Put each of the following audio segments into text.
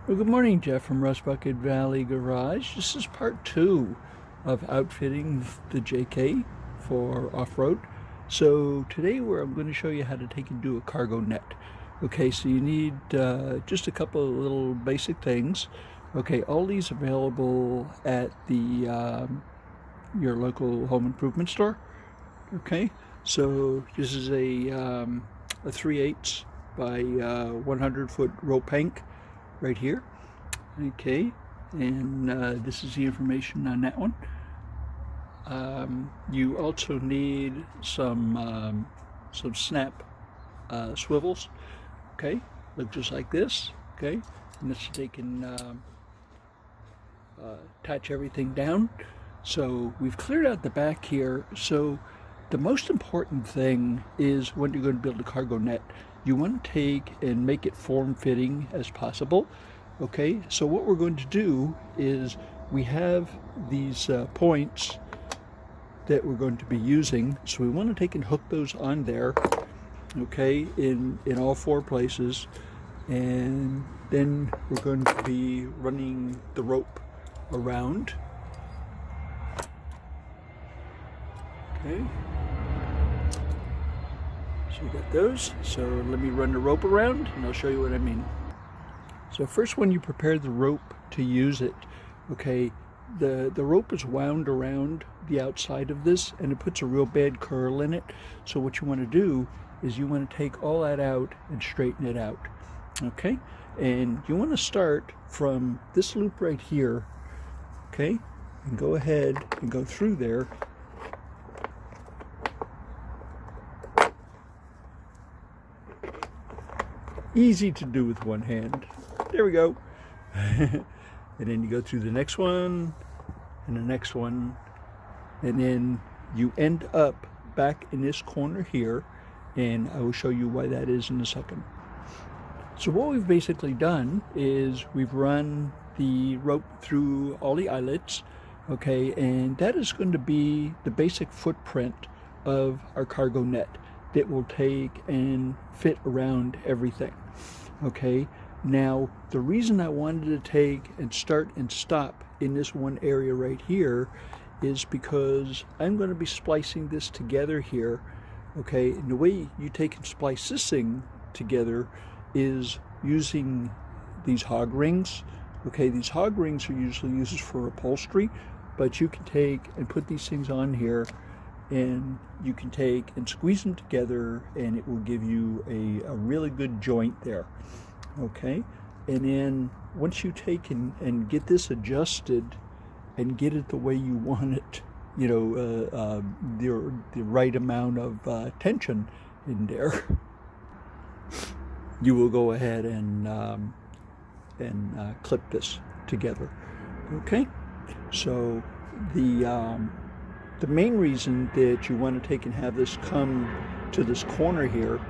Well, good morning, Jeff from Rust Bucket Valley Garage. This is part two of outfitting the JK for off-road. So today I'm going to show you how to take and do a cargo net. Okay, so you need just a couple of little basic things. Okay, all these available at the your local home improvement store. Okay, so this is a 3/8 by 100-foot rope hank right here. Okay, and this is the information on that one. You also need some snap swivels. Okay, look just like this. Okay, and this they can attach everything down. So we've cleared out the back here. So the most important thing is when you're going to build a cargo net, you want to take and make it form-fitting as possible. Okay, so what we're going to do is we have these points that we're going to be using. So we want to take and hook those on there, okay, in all four places. And then we're going to be running the rope around. Okay. So we got those. So let me run the rope around and I'll show you what I mean. So first, when you prepare the rope to use it, okay, the rope is wound around the outside of this and it puts a real bad curl in it. So what you want to do is you want to take all that out and straighten it out. Okay, and you want to start from this loop right here, okay, and go ahead and go through there. Easy to do with one hand. There we go. And then you go through the next one and the next one, and then you end up back in this corner here, and I will show you why that is in a second. So what we've basically done is we've run the rope through all the eyelets, okay, and that is going to be the basic footprint of our cargo net that will take and fit around everything. Okay, now the reason I wanted to take and start and stop in this one area right here is because I'm going to be splicing this together here. Okay, and the way you take and splice this thing together is using these hog rings. Okay, these hog rings are usually used for upholstery, but you can take and put these things on here and you can take and squeeze them together and it will give you a really good joint there. Okay, and then once you take and get this adjusted and get it the way you want it, you know, the right amount of tension in there, you will go ahead and clip this together. Okay, so the main reason that you want to take and have this come to this corner here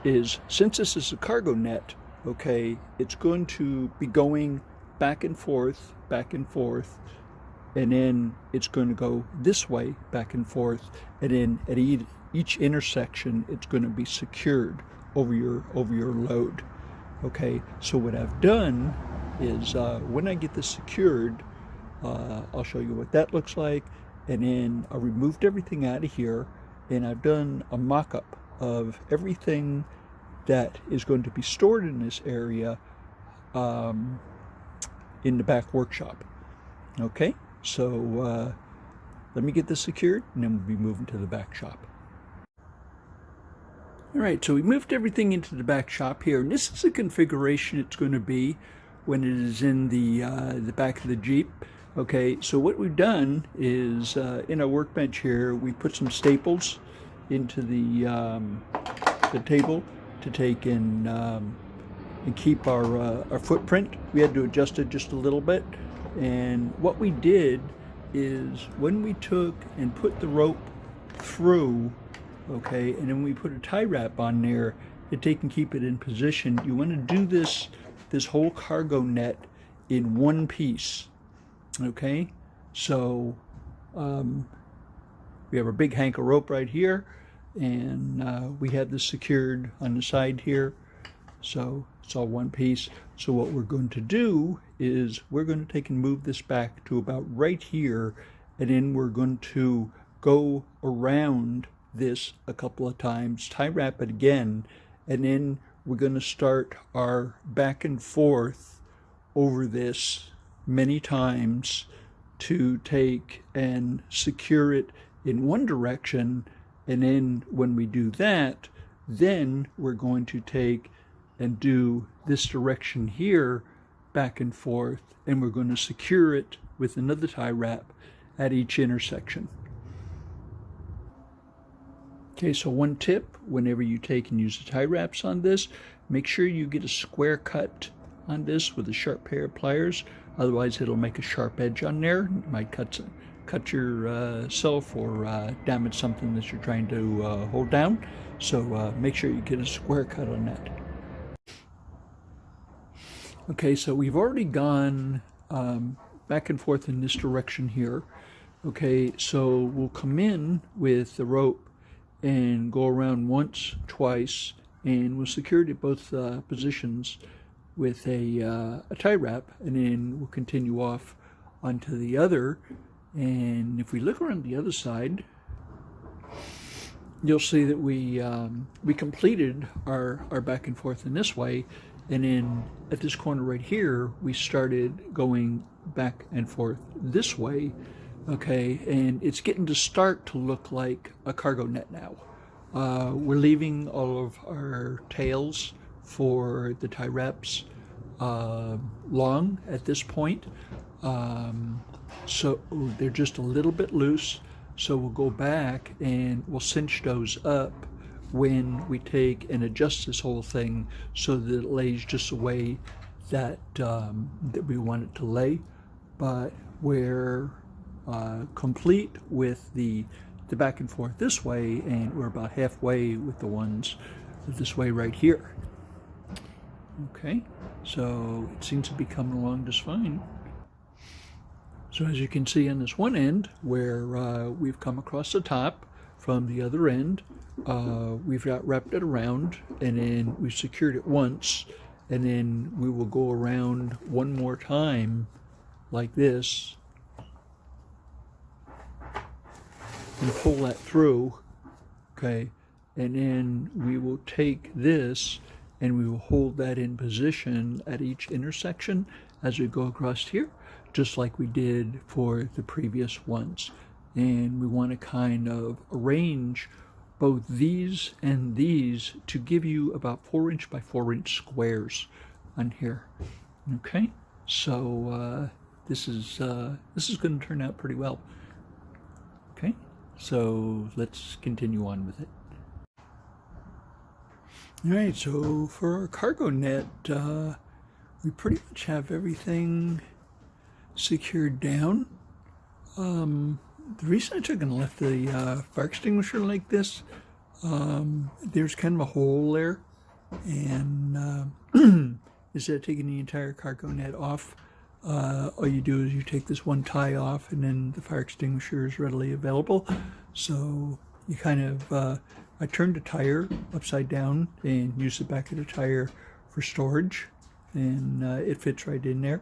is, since this is a cargo net, okay, it's going to be going back and forth, and then it's going to go this way, back and forth, and then at each intersection, it's going to be secured over your load. Okay, so what I've done is when I get this secured, I'll show you what that looks like, and then I removed everything out of here, and I've done a mock-up of everything that is going to be stored in this area in the back workshop. Okay, so let me get this secured, and then we'll be moving to the back shop. All right, so we moved everything into the back shop here, and this is the configuration it's going to be when it is in the back of the Jeep. Okay, so what we've done is in our workbench here, we put some staples into the table to take and keep our footprint. We had to adjust it just a little bit, and what we did is when we took and put the rope through, okay, and then we put a tie wrap on there to take and keep it in position. You want to do this whole cargo net in one piece. Okay, so we have a big hank of rope right here, and we have this secured on the side here. So it's all one piece. So what we're going to do is we're going to take and move this back to about right here, and then we're going to go around this a couple of times, tie wrap it again, and then we're going to start our back and forth over this many times to take and secure it in one direction. And then when we do that, then we're going to take and do this direction here, back and forth, and we're going to secure it with another tie wrap at each intersection. Okay, so one tip, whenever you take and use the tie wraps on this, make sure you get a square cut on this with a sharp pair of pliers. Otherwise, it'll make a sharp edge on there. You might cut yourself or damage something that you're trying to hold down. So make sure you get a square cut on that. Okay, so we've already gone back and forth in this direction here. Okay, so we'll come in with the rope and go around once, twice, and we'll secure it at both positions with a tie wrap, and then we'll continue off onto the other. And if we look around the other side, you'll see that we completed our back and forth in this way, and then at this corner right here, we started going back and forth this way. Okay, and it's getting to start to look like a cargo net now. We're leaving all of our tails for the tie wraps long at this point. So they're just a little bit loose. So we'll go back and we'll cinch those up when we take and adjust this whole thing so that it lays just the way that that we want it to lay. But we're complete with the back and forth this way, and we're about halfway with the ones this way right here. Okay, so it seems to be coming along just fine. So as you can see on this one end where we've come across the top from the other end, we've got wrapped it around, and then we've secured it once, and then we will go around one more time like this and pull that through. Okay, and then we will take this and we will hold that in position at each intersection as we go across here, just like we did for the previous ones. And we want to kind of arrange both these and these to give you about 4" by 4" squares on here. Okay, so this is going to turn out pretty well. Okay, so let's continue on with it. All right, so for our cargo net, we pretty much have everything secured down. The reason I took and left the fire extinguisher like this, there's kind of a hole there, and instead of taking the entire cargo net off, all you do is you take this one tie off, and then the fire extinguisher is readily available. So you kind of, I turned the tire upside down and used the back of the tire for storage, and it fits right in there.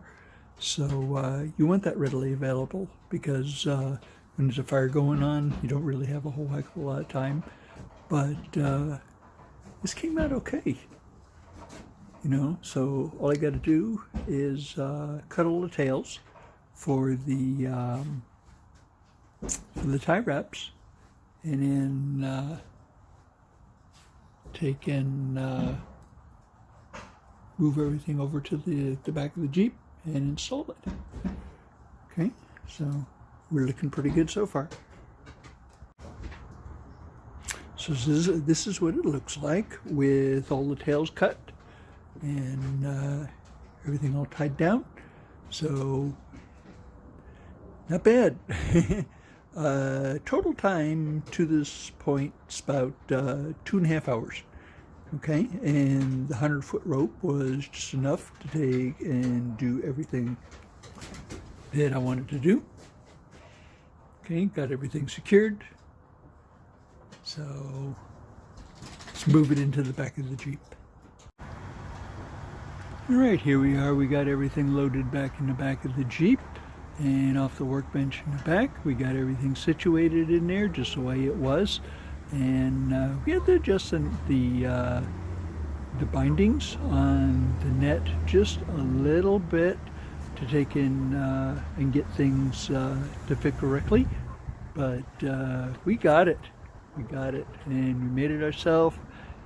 So you want that readily available, because when there's a fire going on, you don't really have a whole heck of a lot of time. But this came out okay. You know, so all I got to do is cut all the tails for the tie wraps, and then take and move everything over to the back of the Jeep and install it. Okay, so we're looking pretty good so far. So this is what it looks like with all the tails cut and everything all tied down. So not bad. Total time to this point is about 2.5 hours. Okay, and the 100-foot rope was just enough to take and do everything that I wanted to do. Okay, got everything secured. So let's move it into the back of the Jeep. All right, here we are. We got everything loaded back in the back of the Jeep and off the workbench in the back. We got everything situated in there just the way it was. And we had to adjust the bindings on the net just a little bit to take in and get things to fit correctly. But we got it. We got it. And we made it ourselves.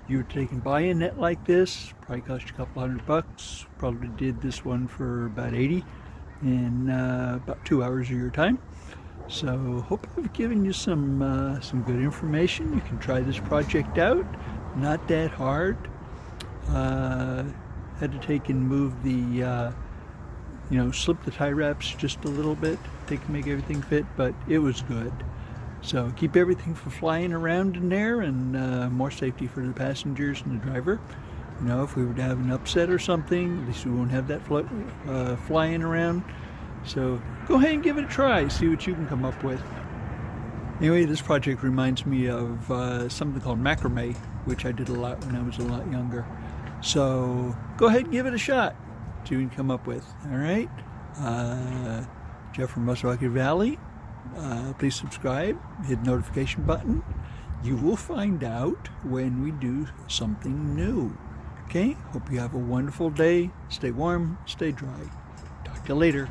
You were taken by a net like this, probably cost you a couple $100. Probably did this one for about 80 in about 2 hours of your time. So hope I've given you some good information. You can try this project out. Not that hard. Had to take and move the slip the tie wraps just a little bit to make everything fit, but it was good. So keep everything from flying around in there, and more safety for the passengers and the driver. If we were to have an upset or something, at least we won't have that flying around. So go ahead and give it a try, see what you can come up with. Anyway, this project reminds me of something called macrame, which I did a lot when I was a lot younger. So go ahead and give it a shot, see what you can come up with. All right, Jeff from Muswaucket Valley. Please subscribe, hit the notification button. You will find out when we do something new. Okay, hope you have a wonderful day. Stay warm, stay dry. Talk to you later.